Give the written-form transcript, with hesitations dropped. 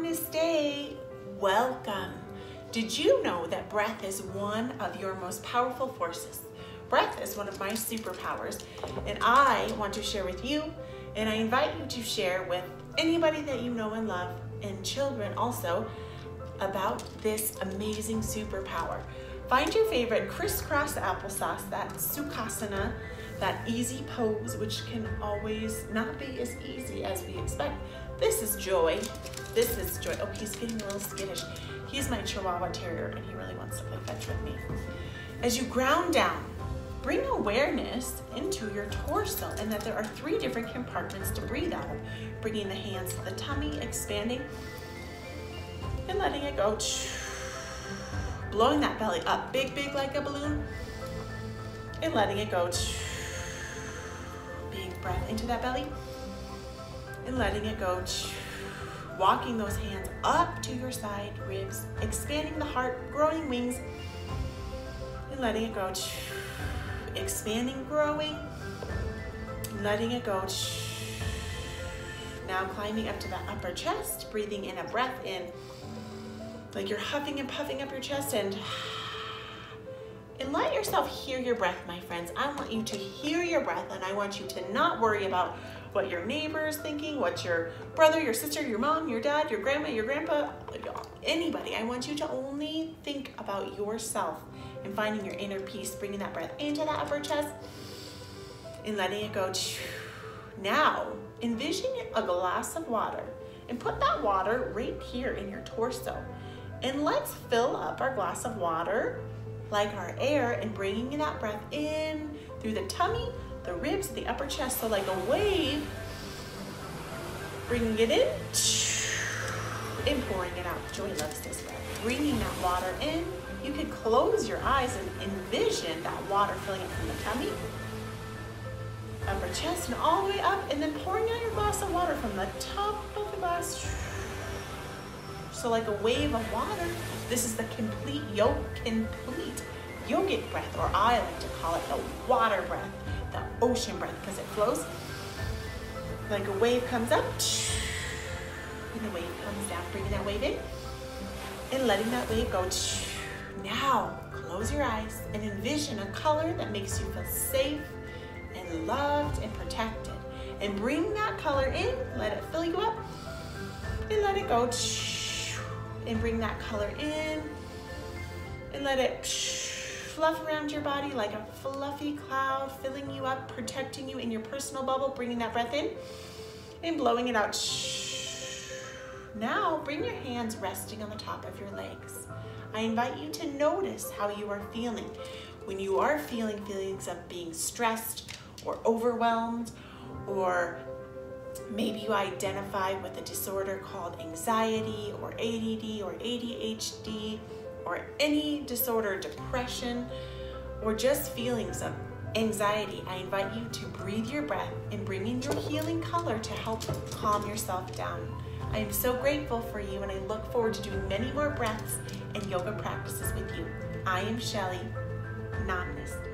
Namaste. Welcome. Did you know that breath is one of your most powerful forces? Breath is one of my superpowers, and I want to share with you, and I invite you to share with anybody that you know and love, and children also, about this amazing superpower. Find your favorite crisscross applesauce, that Sukhasana, that easy pose, which can always not be as easy as we expect. This is Joy. This is Joy. Oh, he's getting a little skittish. He's my Chihuahua Terrier, and he really wants to play fetch with me. As you ground down, bring awareness into your torso, and that there are 3 different compartments to breathe out of. Bringing the hands to the tummy, expanding, and letting it go. Blowing that belly up, big, big like a balloon, and letting it go. Big breath into that belly, and letting it go. Walking those hands up to your side ribs, expanding the heart, growing wings, and letting it go. Expanding, growing, letting it go. Now climbing up to the upper chest, breathing in a breath in, like you're huffing and puffing up your chest, and let yourself hear your breath, my friends. I want you to hear your breath, and I want you to not worry about what your neighbor is thinking, what your brother, your sister, your mom, your dad, your grandma, your grandpa, anybody. I want you to only think about yourself and finding your inner peace, bringing that breath into the upper chest and letting it go. Now, envision a glass of water and put that water right here in your torso. And let's fill up our glass of water like our air, and bringing that breath in through the tummy, the ribs, the upper chest. So like a wave, bringing it in and pouring it out. Joy loves this breath. Bringing that water in. You can close your eyes and envision that water filling up from the tummy, upper chest, and all the way up, and then pouring out your glass of water from the top of the glass. So like a wave of water. This is the complete yogic breath, or I like to call it the water breath, the ocean breath, because it flows. Like a wave comes up, and the wave comes down, bringing that wave in, and letting that wave go. Now, close your eyes and envision a color that makes you feel safe and loved and protected. And bring that color in, let it fill you up, and let it go. And bring that color in, and let it fluff around your body like a fluffy cloud, filling you up, protecting you in your personal bubble, bringing that breath in, and blowing it out. Now, bring your hands resting on the top of your legs. I invite you to notice how you are feeling. When you are feeling feelings of being stressed or overwhelmed, or maybe you identify with a disorder called anxiety or ADD or ADHD, or any disorder, depression, or just feelings of anxiety, I invite you to breathe your breath and bring in your healing color to help calm yourself down. I am so grateful for you, and I look forward to doing many more breaths and yoga practices with you. I am Shelly. Namaste.